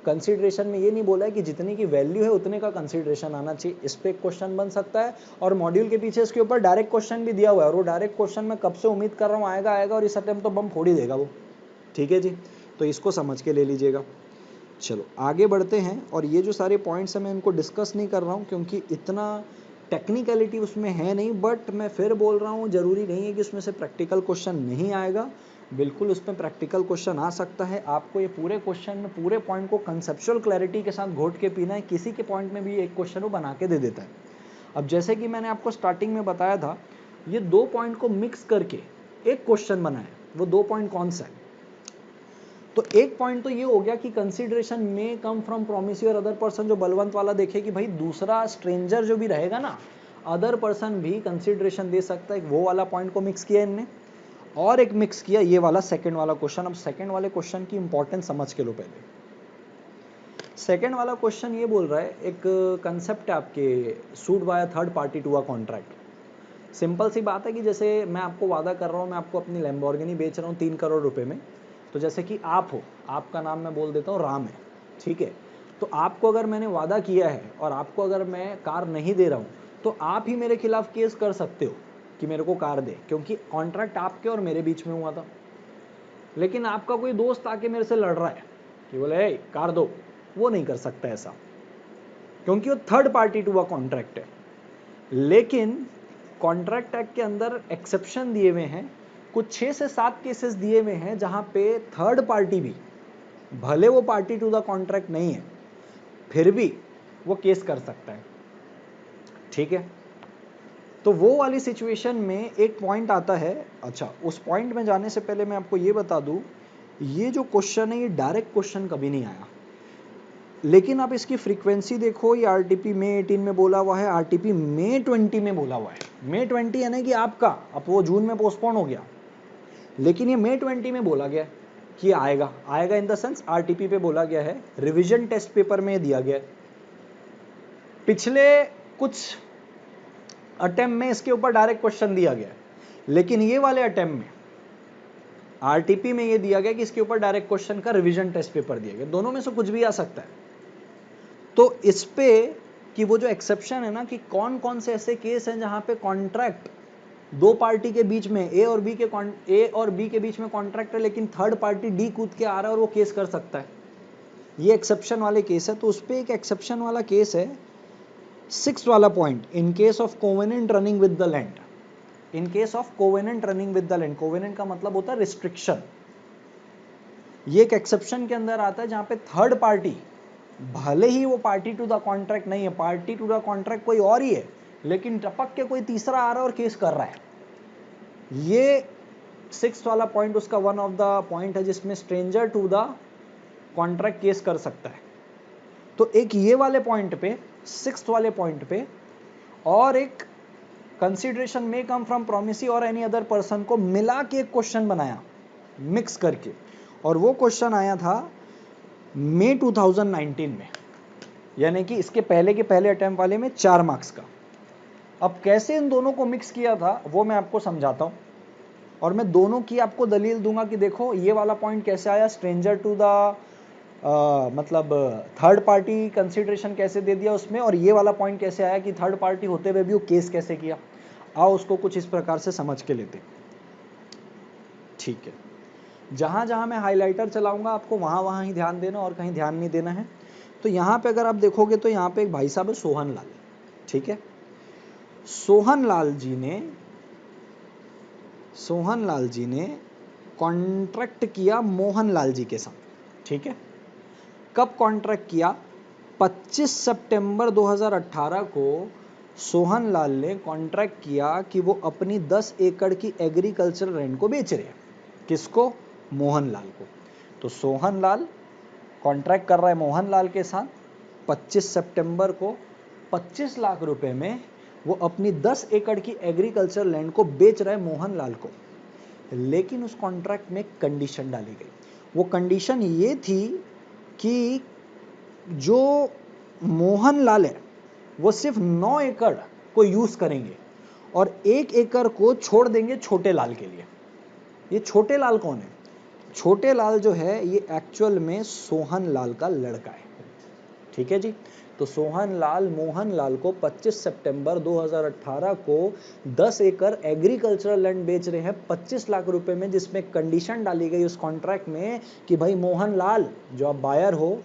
कंसिडरेशन में ये नहीं बोला है कि जितने की वैल्यू है उतने का कंसिडरेशन आना चाहिए। इस पर एक क्वेश्चन बन सकता है, और मॉड्यूल के पीछे इसके ऊपर डायरेक्ट क्वेश्चन भी दिया हुआ है, और वो डायरेक्ट क्वेश्चन मैं कब से उम्मीद कर रहा हूँ आएगा आएगा, और इस अटेम्प्ट तो बम फोड़ ही देगा वो, ठीक है जी। तो इसको समझ के ले लीजिएगा। चलो आगे बढ़ते हैं, और ये जो सारे पॉइंट्स हैं मैं इनको डिस्कस नहीं कर रहा हूँ क्योंकि इतना टेक्निकलिटी उसमें है नहीं, बट मैं फिर बोल रहा हूँ जरूरी नहीं है कि उसमें से प्रैक्टिकल क्वेश्चन नहीं आएगा, बिल्कुल उसमें प्रैक्टिकल क्वेश्चन आ सकता है। आपको ये पूरे क्वेश्चन में पूरे पॉइंट को कंसेप्चुअल क्लैरिटी के साथ घोट के पीना है, किसी के पॉइंट में भी एक क्वेश्चन वो बना के दे देता है। अब जैसे कि मैंने आपको स्टार्टिंग में बताया था, ये 2 पॉइंट को मिक्स करके एक क्वेश्चन बना है, वो 2 पॉइंट कौन सा है? तो एक पॉइंट तो ये हो गया कि कंसिडरेशन में कम फ्रॉम प्रोमिसी और अदर पर्सन, जो बलवंत वाला देखे कि भाई दूसरा स्ट्रेंजर जो भी रहेगा ना, अदर पर्सन भी कंसिडरेशन दे सकता है, वो वाला पॉइंट को मिक्स किया इनने। और एक मिक्स किया ये वाला सेकंड वाला क्वेश्चन। अब सेकंड वाले क्वेश्चन की इंपॉर्टेंस समझ के लो पहले। सेकंड वाला क्वेश्चन ये बोल रहा है, एक कंसेप्ट है आपके, suit by third party to a contract. Simple सी बात है कि जैसे मैं आपको वादा कर रहा हूँ, मैं आपको अपनी लैम्बोर्गिनी बेच रहा हूँ 3 करोड़ रुपए में, तो जैसे कि आप हो, आपका नाम मैं बोल देता हूँ राम है, ठीक है। तो आपको अगर मैंने वादा किया है और आपको अगर मैं कार नहीं दे रहा हूँ, तो आप ही मेरे खिलाफ केस कर सकते हो कि मेरे को कार दे, क्योंकि कॉन्ट्रैक्ट आपके और मेरे बीच में हुआ था। लेकिन आपका कोई दोस्त आके मेरे से लड़ रहा है कि बोले ए कार दो, वो नहीं कर सकता ऐसा, क्योंकि वो third party to a contract है। लेकिन कॉन्ट्रैक्ट एक्ट के अंदर एक्सेप्शन दिए हुए हैं, कुछ 6 से 7 केसेस दिए हुए हैं जहां पे थर्ड पार्टी भी, भले वो पार्टी टू द कॉन्ट्रैक्ट नहीं है, फिर भी वो केस कर सकता है, ठीक है। तो वो वाली सिचुएशन में एक पॉइंट आता है। अच्छा, उस पॉइंट में जाने से पहले मैं आपको ये बता दूं, ये जो क्वेश्चन है ये डायरेक्ट क्वेश्चन कभी नहीं आया, लेकिन आप इसकी फ्रीक्वेंसी देखो, ये आरटीपी मई 18 में बोला हुआ है, आरटीपी मई 20 में बोला हुआ है। मई 20 यानी कि आपका, अब वो जून में पोस्टपोन हो गया, लेकिन ये मई 20 में बोला गया कि आएगा। आएगा इन द सेंस आरटीपी पे बोला गया है, रिवीजन टेस्ट पेपर में दिया गया है। पिछले कुछ अटेम्प्ट में इसके ऊपर डायरेक्ट क्वेश्चन दिया गया है, लेकिन ये वाले अटेम्प्ट में आरटीपी में ये दिया गया कि इसके ऊपर डायरेक्ट क्वेश्चन का रिवीजन टेस्ट पेपर दिया गया। दोनों में से कुछ भी आ सकता है। तो इस पे कि वो जो एक्सेप्शन है ना कि कौन कौन से ऐसे केस हैं जहां पे कॉन्ट्रैक्ट दो पार्टी के बीच में ए और बी के बीच में कॉन्ट्रैक्ट है, लेकिन थर्ड पार्टी डी कूद के आ रहा है और वो केस कर सकता है, ये एक्सेप्शन वाले केस है। तो उस पे एक एक्सेप्शन वाला केस है 6th वाला point, in case of covenant running with the land. In case of covenant running with the land, covenant का मतलब होता है रिस्ट्रिक्शन। ये एक एक्सेप्शन के अंदर आता है जहां पे थर्ड पार्टी, भले ही वो पार्टी टू द कॉन्ट्रैक्ट नहीं है, पार्टी टू द कॉन्ट्रैक्ट कोई और ही है, लेकिन टपक के कोई तीसरा आ रहा है और केस कर रहा है। ये 6th वाला पॉइंट उसका वन ऑफ द पॉइंट है जिसमें stranger to the contract case कर सकता है। तो एक ये वाले पॉइंट पे, 6th वाले पॉइंट पे, और एक कंसिडरेशन में कम फ्रॉम प्रोमिसी और एनी अदर पर्सन को मिला के एक क्वेश्चन बनाया मिक्स करके, और वो क्वेश्चन आया था मई 2019 में, यानी कि इसके पहले के पहले अटेम्प्ट वाले में 4 मार्क्स का। अब कैसे इन दोनों को मिक्स किया था वो मैं आपको समझाता हूं, और मैं दोनों की आपको दलील दूंगा कि देखो ये वाला पॉइंट कैसे आया, स्ट्रेंजर टू द मतलब थर्ड पार्टी कंसिडरेशन कैसे दे दिया उसमें, और ये वाला पॉइंट कैसे आया कि थर्ड पार्टी होते हुए भी वो केस कैसे किया। आओ उसको कुछ इस प्रकार से समझ के लेते। ठीक है, जहां जहां मैं हाइलाइटर चलाऊंगा आपको वहां वहां ही ध्यान देना और कहीं ध्यान नहीं देना है। तो यहाँ पे अगर आप देखोगे तो यहाँ पे एक भाई साहब है सोहन लाल। ठीक है, सोहन लाल जी ने कॉन्ट्रैक्ट किया मोहन लाल जी के साथ। ठीक है, कब कॉन्ट्रैक्ट किया? 25 सितंबर 2018 को सोहन लाल ने कॉन्ट्रैक्ट किया कि वो अपनी 10 एकड़ की एग्रीकल्चर लैंड को बेच रहे हैं। किसको? मोहन लाल को। तो सोहन लाल कॉन्ट्रैक्ट कर रहा है मोहन लाल के साथ 25 सितंबर को 25 लाख रुपए में वो अपनी 10 एकड़ की एग्रीकल्चर लैंड को बेच रहा है मोहन लाल को। लेकिन उस कॉन्ट्रैक्ट में कंडीशन डाली गई। वो कंडीशन ये थी कि जो मोहन लाल है वो सिर्फ 9 एकड़ को यूज करेंगे और 1 एकड़ को छोड़ देंगे छोटे लाल के लिए। ये छोटे लाल कौन है? छोटे लाल जो है ये एक्चुअल में सोहन लाल का लड़का है। ठीक है जी, तो सोहन लाल मोहन लाल को 25 सितंबर 2018 को 10 एकड़ एग्रीकल्चरल लैंड बेच रहे हैं 25 लाख रुपए में, जिसमें कंडीशन डाली गई उस कॉन्ट्रैक्ट में कि भाई मोहन लाल जो आप बायर हो,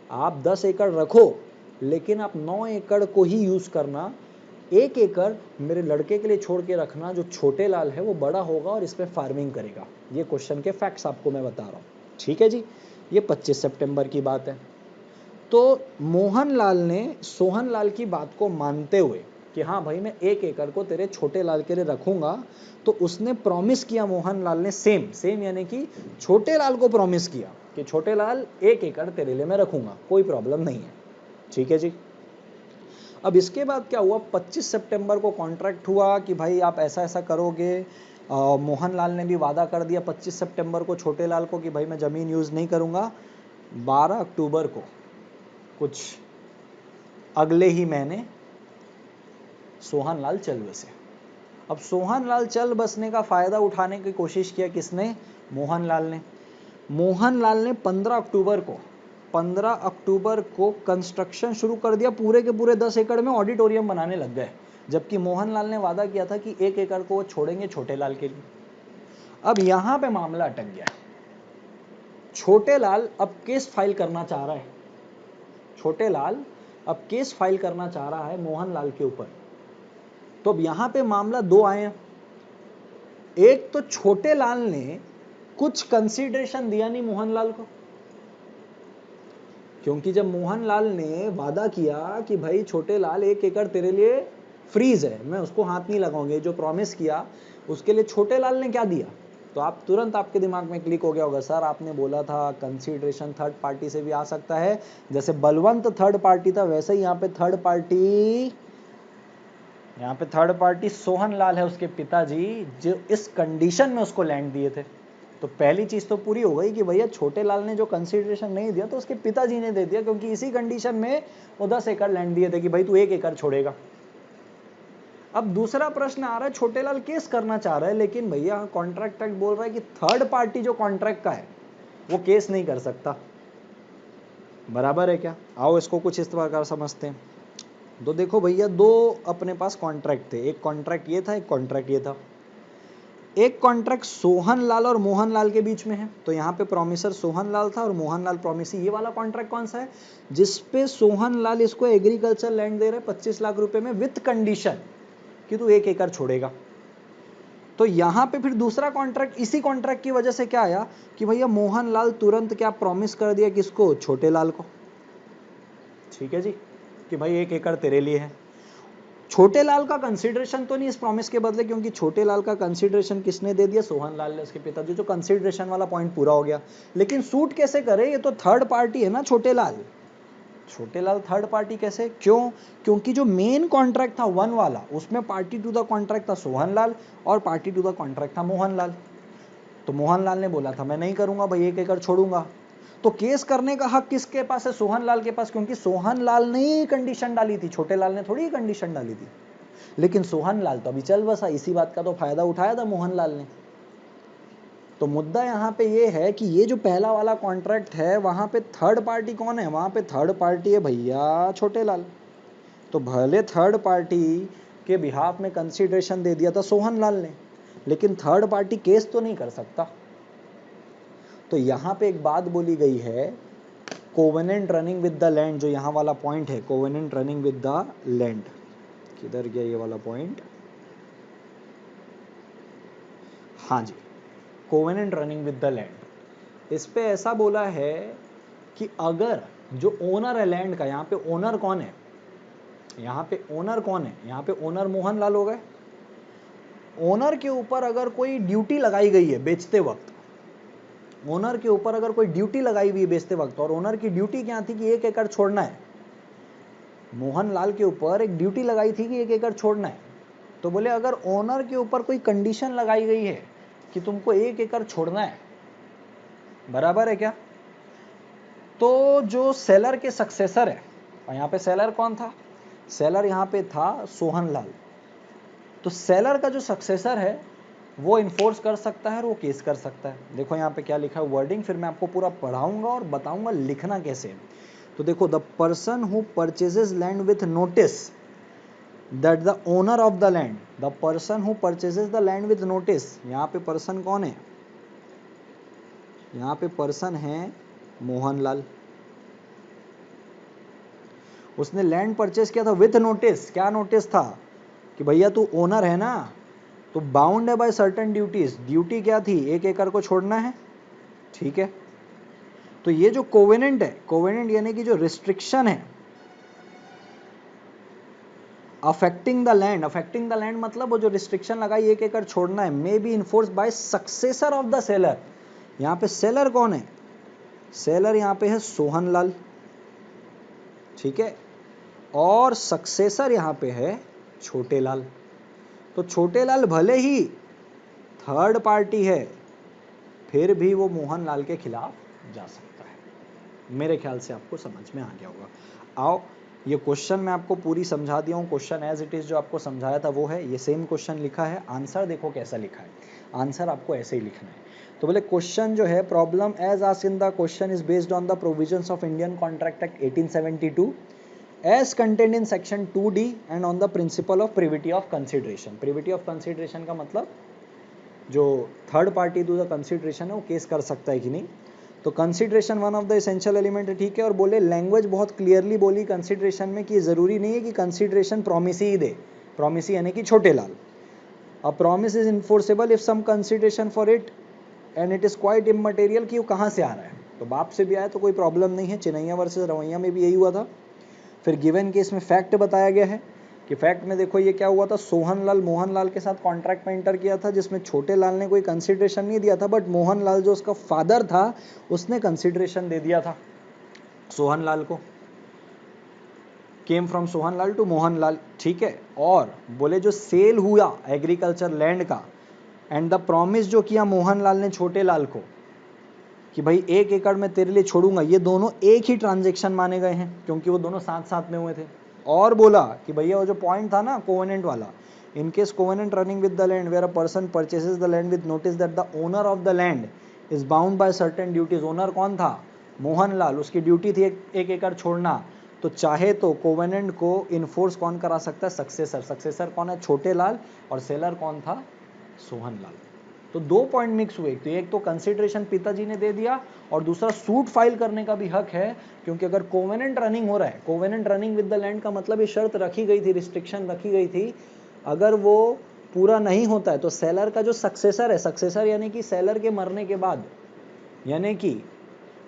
आप 10 एकड़ रखो लेकिन आप 9 एकड़ को ही यूज करना, 1 एकड़ मेरे लड़के के लिए छोड़ के रखना, जो छोटे लाल है वो बड़ा होगा और इस पे फार्मिंग करेगा। ये क्वेश्चन के फैक्ट्स आपको मैं बता रहा हूँ। ठीक है जी, ये 25 सितंबर की बात है। तो मोहन लाल ने सोहन लाल की बात को मानते हुए कि हाँ भाई मैं 1 एकड़ को तेरे छोटे लाल के लिए रखूंगा, तो उसने प्रॉमिस किया, मोहन लाल ने सेम यानी कि छोटे लाल को प्रॉमिस किया कि छोटे लाल 1 एकड़ तेरे लिए मैं रखूंगा, कोई प्रॉब्लम नहीं है। ठीक है जी, अब इसके बाद क्या हुआ? 25 सितंबर को कॉन्ट्रैक्ट हुआ कि भाई आप ऐसा ऐसा करोगे। मोहन लाल ने भी वादा कर दिया 25 सितंबर को छोटे लाल को कि भाई मैं ज़मीन यूज़ नहीं करूँगा। 12 अक्टूबर को कुछ अगले ही महीने सोहन लाल चल बसे। अब सोहन लाल चल बसने का फ़ायदा उठाने की कोशिश किया किसने? मोहन लाल ने। मोहन लाल ने 15 अक्टूबर को कंस्ट्रक्शन शुरू कर दिया, पूरे के पूरे 10 एकड़ में ऑडिटोरियम बनाने लग गए, जबकि मोहन लाल ने वादा किया था कि 1 एकड़ को वो छोड़ेंगे छोटे लाल के लिए। अब यहां पे मामला अटक गया। छोटे लाल अब केस फाइल करना चाह रहा है। छोटे लाल अब केस फाइल करना चाह रहा है मोहन लाल के ऊपर। तो अब यहां पे मामला 2 आए हैं। एक तो छोटे लाल ने कुछ कंसीडरेशन दिया नहीं मोहन लाल को, क्योंकि जब मोहन लाल ने वादा किया कि भाई छोटे लाल 1 एकड़ तेरे लिए फ्रीज है, मैं उसको हाथ नहीं लगाऊंगे, जो प्रॉमिस किया उसके लिए छोटे लाल ने क्या दिया? तो आप तुरंत आपके दिमाग में क्लिक हो गया होगा, सर आपने बोला था कंसीडरेशन थर्ड पार्टी से भी आ सकता है, जैसे बलवंत थर्ड पार्टी था वैसे ही यहाँ पे थर्ड पार्टी सोहन लाल है, उसके पिताजी, जो इस कंडीशन में उसको लैंड दिए थे। तो पहली चीज तो पूरी हो गई कि भैया छोटे लाल ने जो कंसीडरेशन नहीं दिया तो उसके पिताजी ने दे दिया, क्योंकि इसी कंडीशन में वो 10 एकड़ लैंड दिए थे कि भाई तू 1 एकड़ छोड़ेगा। अब दूसरा प्रश्न आ रहा है, छोटे लाल केस करना चाह रहा है, लेकिन भैया कॉन्ट्रैक्ट एक्ट बोल रहा है कि थर्ड पार्टी जो कॉन्ट्रैक्ट का है वो केस नहीं कर सकता। बराबर है क्या? आओ इसको कुछ इस प्रकार समझते हैं। तो देखो भैया, दो अपने पास कॉन्ट्रैक्ट थे, एक कॉन्ट्रैक्ट ये था, एक कॉन्ट्रैक्ट ये था। एक कॉन्ट्रैक्ट सोहन लाल और मोहन लाल के बीच में है, तो यहाँ पे प्रोमिसर सोहन लाल था और मोहन लाल प्रोमिसी। ये वाला कॉन्ट्रैक्ट कौन सा है? जिसपे सोहन लाल इसको एग्रीकल्चर लैंड दे रहे 25 लाख रुपए में विथ कंडीशन कि तू 1 एकड़ छोड़ेगा। तो यहाँ पे फिर दूसरा कॉन्ट्रैक्ट, इसी कॉन्ट्रैक्ट की वजह से क्या आया कि भैया मोहन लाल तुरंत क्या प्रॉमिस कर दिया किसको? छोटे लाल को। ठीक है जी, कि भाई 1 एकड़ तेरे लिए है। छोटे लाल का कंसीडरेशन तो नहीं इस प्रॉमिस के बदले, क्योंकि छोटे लाल का कंसीडरेशन किसने दे दिया? सोहन लाल ने, उसके पिताजी। जो कंसीडरेशन वाला पॉइंट पूरा हो गया। लेकिन सूट कैसे करे? ये तो थर्ड पार्टी है ना छोटे लाल। छोटे लाल थर्ड पार्टी कैसे? क्यों? क्योंकि जो मेन कॉन्ट्रैक्ट था 1 वाला, उसमें पार्टी टू द कॉन्ट्रैक्ट था सोहन लाल और पार्टी टू द कॉन्ट्रैक्ट था मोहन लाल। तो मोहन लाल ने बोला था मैं नहीं करूंगा भाई, 1 एकड़ छोड़ूंगा। तो केस करने का हक किसके पास है? सोहन लाल के पास, क्योंकि सोहन लाल ने ही कंडीशन डाली थी, छोटे लाल ने थोड़ी कंडीशन डाली थी। लेकिन सोहन लाल तो अभी चल बसा, इसी बात का तो फायदा उठाया था मोहन लाल ने। तो मुद्दा यहाँ पे ये है कि ये जो पहला वाला कॉन्ट्रैक्ट है, वहां पे थर्ड पार्टी कौन है? वहां पे थर्ड पार्टी है भैया छोटे लाल। तो भले थर्ड पार्टी के बिहाफ में कंसीडरेशन दे दिया था सोहन लाल ने, लेकिन थर्ड पार्टी केस तो नहीं कर सकता। तो यहाँ पे एक बात बोली गई है, covenant running with the land, जो यहाँ वाला पॉइंट है, covenant running with the land. किधर गया ये वाला पॉइंट? हाँ जी, covenant running with the land. इस पे ऐसा बोला है कि अगर जो ओनर है लैंड का, यहाँ पे ओनर कौन है? यहाँ पे ओनर कौन है? यहाँ पे ओनर मोहन लाल हो गए। ओनर के ऊपर अगर कोई ड्यूटी लगाई गई है बेचते वक्त, ओनर के ऊपर अगर कोई ड्यूटी लगाई हुई है बेचते वक्त, और ओनर की ड्यूटी क्या थी कि 1 एकड़ छोड़ना है। मोहन लाल के ऊपर एक ड्यूटी लगाई थी कि 1 एकड़ छोड़ना है। तो बोले अगर ओनर के ऊपर कोई कंडीशन लगाई गई है कि तुमको 1 एकड़ छोड़ना है, बराबर है क्या? तो जो सेलर के सक्सेसर है, और यहाँ पे सेलर कौन था? सेलर यहाँ पे था सोहन लाल। तो सेलर का जो सक्सेसर है वो इन्फोर्स कर सकता है और वो केस कर सकता है। देखो यहाँ पे क्या लिखा है वर्डिंग, फिर मैं आपको पूरा पढ़ाऊंगा और बताऊंगा लिखना कैसे। तो देखो, the person who purchases land with notice that the owner of the land, the person who purchases the land with notice. यहाँ पे पर्सन कौन है? यहाँ पे पर्सन है मोहन लाल। उसने लैंड परचेस किया था विथ नोटिस। क्या नोटिस था? कि भैया तू ओनर है ना, तो बाउंड है बाय सर्टेन ड्यूटीज। ड्यूटी क्या थी? 1 एकड़ को छोड़ना है। ठीक है, तो ये जो कोवेनेंट है, कोवेनेंट यानी कि जो रिस्ट्रिक्शन है affecting the land, affecting the land मतलब वो जो रिस्ट्रिक्शन लगाई 1 एकड़ छोड़ना है, may be enforce by successor of the seller. यहाँ पे सेलर कौन है? सेलर यहाँ पे है सोहन लाल। ठीक है, और सक्सेसर यहाँ पे है छोटे लाल। तो छोटे लाल भले ही थर्ड पार्टी है, फिर भी वो मोहन लाल के खिलाफ जा सकता है। मेरे ख्याल से आपको समझ में आ गया होगा। आओ, ये क्वेश्चन मैं आपको पूरी समझा दिया हूँ। क्वेश्चन एज इट इज जो आपको समझाया था वो है, ये सेम क्वेश्चन लिखा है। आंसर देखो कैसा लिखा है, आंसर आपको ऐसे ही लिखना है। तो बोले क्वेश्चन जो है, problem as asked in the question is based on the provisions of Indian contract act 1872 as contained in section 2D and on the principle of privity of consideration। privity of consideration का मतलब जो third party to the consideration है वो case कर सकता है कि नहीं। तो consideration one of the essential element है। ठीक है, और बोले लैंग्वेज बहुत क्लियरली बोली कंसिडरेशन में कि जरूरी नहीं है कि कंसिडरेशन प्रोमिसी ही दे। प्रोमिसी यानी कि Chhote Lal. A promise is enforceable if some consideration for it and it is quite immaterial, कि वो कहाँ से आ रहा है। तो बाप से भी आया तो कोई प्रॉब्लम नहीं है। चिनैया वर्सेस रवैया में भी यही हुआ था। फिर गिवन केस में फैक्ट बताया गया है कि फैक्ट में देखो ये क्या हुआ था, सोहन लाल मोहन लाल के साथ कॉन्ट्रैक्ट में एंटर किया था, जिसमें छोटे लाल ने कोई कंसिडरेशन नहीं दिया था, बट मोहन लाल जो उसका फादर था उसने कंसिडरेशन दे दिया था सोहन लाल को। Came from Sohan Lal to Mohan Lal. ठीक है, और बोले जो सेल हुआ एग्रीकल्चर लैंड का, एंड द प्रॉमिस जो किया मोहनलाल ने छोटे लाल को कि भाई 1 एकड़ में तेरे लिए छोड़ूंगा, ये दोनों एक ही ट्रांजेक्शन माने गए हैं क्योंकि वो दोनों साथ साथ में हुए थे। और बोला कि भैया वो जो पॉइंट था ना कोवेनेंट वाला, in case covenant running with the land where a person purchases the land with notice that the owner of the land is bound by certain duties. Owner कौन था? मोहनलाल। उसकी ड्यूटी थी 1 एकड़ छोड़ना। तो चाहे तो कोवेनेंट को इन्फोर्स कौन करा सकता है? सक्सेसर। सक्सेसर कौन है? छोटे लाल। और सेलर कौन था? सोहनलाल। तो 2 पॉइंट मिक्स हुए। तो एक तो कंसिडरेशन पिताजी ने दे दिया और दूसरा सूट फाइल करने का भी हक है, क्योंकि अगर कोवेनेंट रनिंग हो रहा है, covenant running with the land का मतलब ये शर्त रखी गई थी, रिस्ट्रिक्शन रखी गई थी, अगर वो पूरा नहीं होता है तो सेलर का जो सक्सेसर है, सक्सेसर यानी कि सेलर के मरने के बाद, यानी कि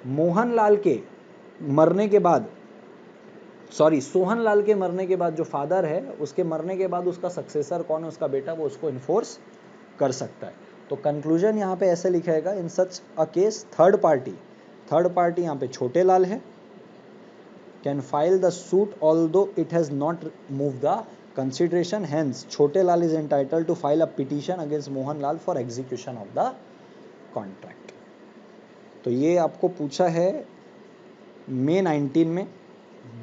मोहनलाल के मरने के बाद, सॉरी सोहनलाल के मरने के बाद जो फादर है उसके मरने के बाद उसका सक्सेसर कौन है? उसका बेटा, वो उसको इन्फोर्स कर सकता है। तो कंक्लूजन यहाँ पे ऐसे लिखेगा, in such a case third party यहाँ पे छोटे लाल है, can file the suit although it has not moved the consideration, hence Chhote Lal is entitled to file a petition against Mohanlal for execution of the contract. तो ये आपको पूछा है मई 19 में।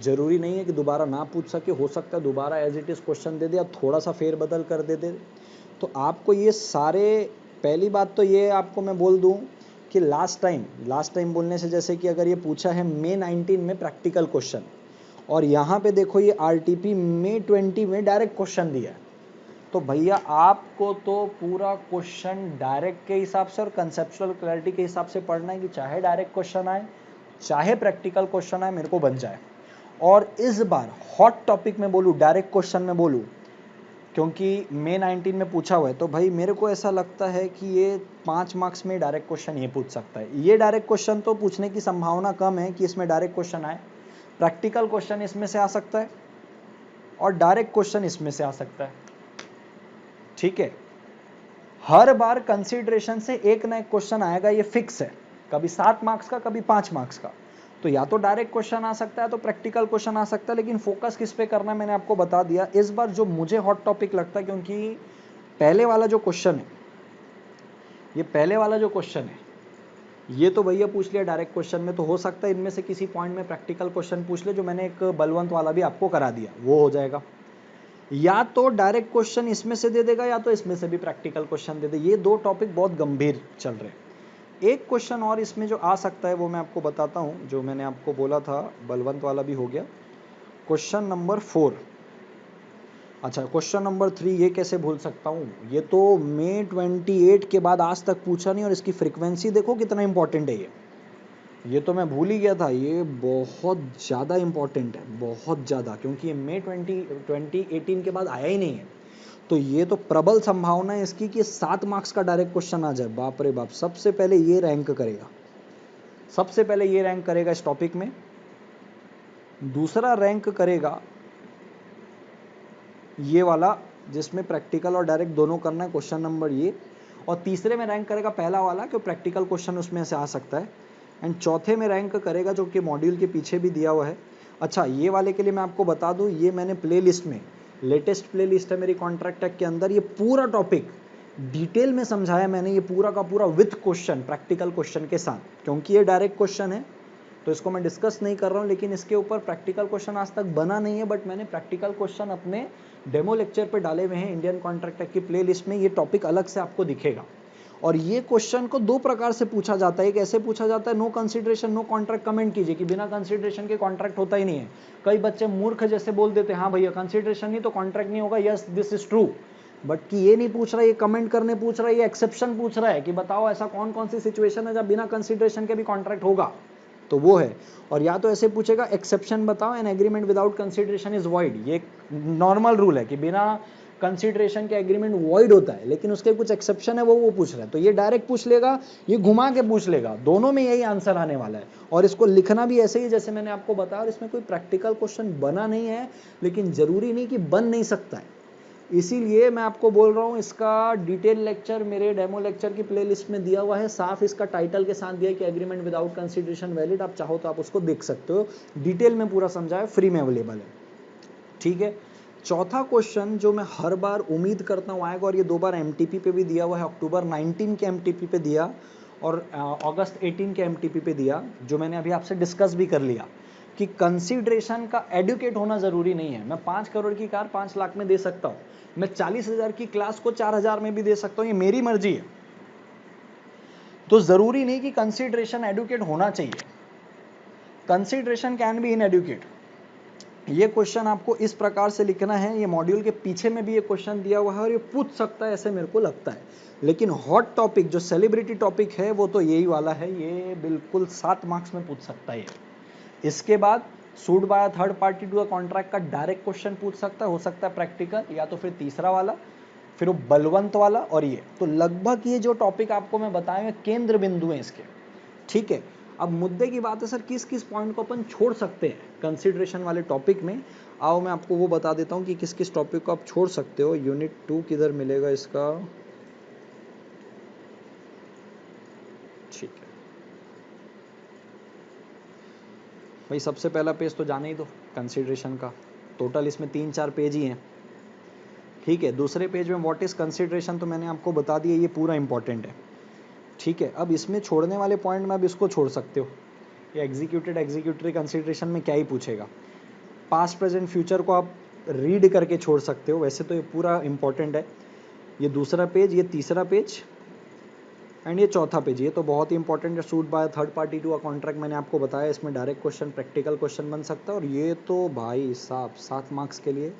जरूरी नहीं है कि दोबारा ना पूछ सके, हो सकता है दोबारा एज इट इज क्वेश्चन दे दे या थोड़ा सा फेरबदल कर दे। तो आपको ये सारे, पहली बात तो ये आपको मैं बोल दूं कि लास्ट टाइम बोलने से, जैसे कि अगर ये पूछा है मई 19 में प्रैक्टिकल क्वेश्चन, और यहाँ पे देखो ये आरटीपी मई 20 में डायरेक्ट क्वेश्चन दिया है, तो भैया आपको तो पूरा क्वेश्चन डायरेक्ट के हिसाब से और कंसेप्चुअल क्लैरिटी के हिसाब से पढ़ना है कि चाहे डायरेक्ट क्वेश्चन आए चाहे प्रैक्टिकल क्वेश्चन आए, मेरे को बन जाए। और इस बार हॉट टॉपिक में बोलूँ, डायरेक्ट क्वेश्चन में बोलूँ, क्योंकि मई 19 में पूछा हुआ है, तो भाई मेरे को ऐसा लगता है कि ये 5 मार्क्स में डायरेक्ट क्वेश्चन ये पूछ सकता है। ये डायरेक्ट क्वेश्चन तो पूछने की संभावना कम है कि इसमें डायरेक्ट क्वेश्चन आए। प्रैक्टिकल क्वेश्चन इसमें से आ सकता है और डायरेक्ट क्वेश्चन इसमें से आ सकता है। ठीक है, हर बार कंसीडरेशन से एक ना एक क्वेश्चन आएगा, ये फिक्स है, कभी 7 मार्क्स का, कभी 5 मार्क्स का। तो या तो डायरेक्ट क्वेश्चन आ सकता है तो प्रैक्टिकल क्वेश्चन आ सकता है, लेकिन फोकस किस पे करना है मैंने आपको बता दिया। इस बार जो मुझे हॉट टॉपिक लगता है, क्योंकि पहले वाला जो क्वेश्चन है, ये पहले वाला जो क्वेश्चन है, ये तो भैया पूछ लिया डायरेक्ट क्वेश्चन में, तो हो सकता है इनमें से किसी पॉइंट में प्रैक्टिकल क्वेश्चन पूछ ले, जो मैंने एक बलवंत वाला भी आपको करा दिया, वो हो जाएगा। या तो डायरेक्ट क्वेश्चन इसमें से दे देगा या तो इसमें से भी प्रैक्टिकल क्वेश्चन दे दे। ये 2 टॉपिक बहुत गंभीर चल रहे हैं। एक क्वेश्चन और इसमें जो आ सकता है वो मैं आपको बताता हूं, जो मैंने आपको बोला था, बलवंत वाला भी हो गया। क्वेश्चन नंबर 4, अच्छा क्वेश्चन नंबर 3 ये कैसे भूल सकता हूं, ये तो मई 28 के बाद आज तक पूछा नहीं, और इसकी फ्रीक्वेंसी देखो कितना इंपॉर्टेंट है ये तो मैं भूल ही गया था। ये बहुत ज़्यादा इंपॉर्टेंट है, बहुत ज़्यादा, क्योंकि ये मई 2018 के बाद आया ही नहीं है। तो ये तो प्रबल संभावना है इसकी कि 7 मार्क्स का डायरेक्ट क्वेश्चन आ जाए। बाप रे बाप, सबसे पहले ये रैंक करेगा, सबसे पहले ये रैंक करेगा इस टॉपिक में। दूसरा रैंक करेगा ये वाला जिसमें प्रैक्टिकल और डायरेक्ट दोनों करना है, क्वेश्चन नंबर ये। और तीसरे में रैंक करेगा पहला वाला, क्यों प्रैक्टिकल क्वेश्चन उसमें से आ सकता है। एंड चौथे में रैंक करेगा जो कि मॉड्यूल के पीछे भी दिया हुआ है। अच्छा, ये वाले के लिए मैं आपको बता दूं, ये मैंने प्लेलिस्ट में, लेटेस्ट प्लेलिस्ट है मेरी कॉन्ट्रैक्ट टेक के अंदर, ये पूरा टॉपिक डिटेल में समझाया मैंने, ये पूरा का पूरा विथ क्वेश्चन, प्रैक्टिकल क्वेश्चन के साथ। क्योंकि ये डायरेक्ट क्वेश्चन है तो इसको मैं डिस्कस नहीं कर रहा हूँ, लेकिन इसके ऊपर प्रैक्टिकल क्वेश्चन आज तक बना नहीं है, बट मैंने प्रैक्टिकल क्वेश्चन अपने डेमो लेक्चर पे डाले हुए हैं इंडियन कॉन्ट्रैक्ट टेक की प्लेलिस्ट में। ये टॉपिक अलग से आपको दिखेगा। और ये क्वेश्चन को 2 प्रकार से पूछा जाता है। एक ऐसे पूछा जाता है, no consideration no contract, comment कीजिए कि बिना कंसीडरेशन के कॉन्ट्रैक्ट होता ही नहीं है। कई बच्चे मूर्ख जैसे बोल देते हैं, हाँ भैया कंसीडरेशन नहीं तो कॉन्ट्रैक्ट नहीं होगा, yes this is true, but कि ये नहीं पूछ रहा है, ये कमेंट करने पूछ रहा है, ये एक्सेप्शन पूछ रहा है कि बताओ ऐसा कौन कौन सी सिचुएशन है जब बिना कंसीडरेशन के भी कॉन्ट्रैक्ट होगा, तो वो है। और या तो ऐसे पूछेगा, एक्सेप्शन बताओ, an agreement without consideration is void. ये नॉर्मल रूल है कि बिना कंसीडरेशन के एग्रीमेंट वॉइड होता है, लेकिन उसके कुछ एक्सेप्शन है, वो पूछ रहा है। तो ये डायरेक्ट पूछ लेगा, ये घुमा के पूछ लेगा, दोनों में यही आंसर आने वाला है। और इसको लिखना भी ऐसे ही जैसे मैंने आपको बताया, और इसमें कोई प्रैक्टिकल क्वेश्चन बना नहीं है, लेकिन जरूरी नहीं कि बन नहीं सकता है। इसीलिए मैं आपको बोल रहा हूँ, इसका डिटेल लेक्चर मेरे डेमो लेक्चर की प्लेलिस्ट में दिया हुआ है, साफ इसका टाइटल के साथ दिया है कि एग्रीमेंट विदाउट कंसीडरेशन वैलिड। आप चाहो तो आप उसको देख सकते हो, डिटेल में पूरा समझाया, फ्री में अवेलेबल है। ठीक है, चौथा क्वेश्चन जो मैं हर बार उम्मीद करता हूँ आएगा, और ये 2 बार एमटीपी पे भी दिया हुआ है, अक्टूबर 19 के एमटीपी पे दिया और अगस्त 18 के एमटीपी पे दिया, जो मैंने अभी आपसे डिस्कस भी कर लिया कि कंसीडरेशन का एडुकेट होना जरूरी नहीं है। मैं 5 करोड़ की कार 5 लाख में दे सकता हूँ, मैं 40,000 की क्लास को 4,000 में भी दे सकता हूँ, ये मेरी मर्जी है। तो जरूरी नहीं कि कंसीडरेशन एडुकेट होना चाहिए, consideration can be inadequate. ये क्वेश्चन आपको इस प्रकार से लिखना है, ये मॉड्यूल के पीछे में भी ये क्वेश्चन दिया हुआ है और ये पूछ सकता है ऐसे मेरे को लगता है। लेकिन हॉट टॉपिक जो सेलिब्रिटी टॉपिक है वो तो यही वाला है, ये बिल्कुल 7 मार्क्स में पूछ सकता है। इसके बाद suit by third party to a contract का डायरेक्ट क्वेश्चन पूछ सकता है, हो सकता है प्रैक्टिकल, या तो फिर तीसरा वाला, फिर वो बलवंत वाला और ये। तो लगभग ये जो टॉपिक आपको मैं बताया केंद्र बिंदु है इसके, ठीक है। अब मुद्दे की बात है सर किस किस पॉइंट को अपन छोड़ सकते हैं कंसीडरेशन वाले टॉपिक में। आओ मैं आपको वो बता देता हूँ कि किस किस टॉपिक को आप छोड़ सकते हो। यूनिट 2 किधर मिलेगा इसका, ठीक है भाई, सबसे पहला पेज तो जाने ही दो कंसीडरेशन का, टोटल इसमें 3-4 पेज ही हैं, ठीक है। दूसरे पेज में व्हाट इज कंसीडरेशन तो मैंने आपको बता दिया, ये पूरा इंपॉर्टेंट है, ठीक है। अब इसमें छोड़ने वाले पॉइंट में आप इसको छोड़ सकते हो, ये एग्जीक्यूटेड एग्जीक्यूटरी कंसीडरेशन में क्या ही पूछेगा। पास्ट प्रेजेंट फ्यूचर को आप रीड करके छोड़ सकते हो, वैसे तो ये पूरा इंपॉर्टेंट है। ये दूसरा पेज, ये तीसरा पेज एंड ये चौथा पेज, ये तो बहुत ही इंपॉर्टेंट है। Suit by third party to a contract मैंने आपको बताया, इसमें डायरेक्ट क्वेश्चन प्रैक्टिकल क्वेश्चन बन सकता है, और ये तो भाई साहब 7 मार्क्स के लिए,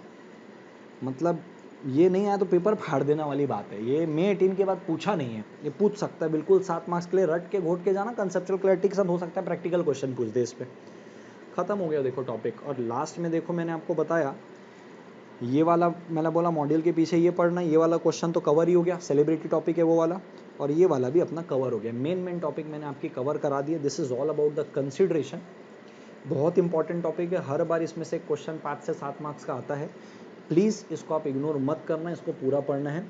मतलब ये नहीं आया तो पेपर फाड़ देने वाली बात है। ये मई 18 के बाद पूछा नहीं है, ये पूछ सकता है बिल्कुल 7 मार्क्स के लिए। रट के घोट के जाना, कंसेप्चुअल क्लैरिटी के साथ हो सकता है प्रैक्टिकल क्वेश्चन पूछ दे इस पे। खत्म हो गया देखो टॉपिक। और लास्ट में देखो मैंने आपको बताया ये वाला, मैंने बोला मॉड्यूल के पीछे ये पढ़ना, ये वाला क्वेश्चन तो कवर ही हो गया, सेलिब्रिटी टॉपिक है वो वाला, और ये वाला भी अपना कवर हो गया। मेन टॉपिक मैंने आपकी कवर करा दिया। This is all about the consideration, बहुत इंपॉर्टेंट टॉपिक है, हर बार इसमें से क्वेश्चन 5 से 7 मार्क्स का आता है। प्लीज़ इसको आप इग्नोर मत करना, इसको पूरा पढ़ना है।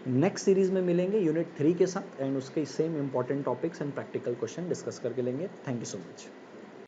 नेक्स्ट सीरीज में मिलेंगे यूनिट 3 के साथ एंड उसके same important topics and practical question discuss करके लेंगे। Thank you so much.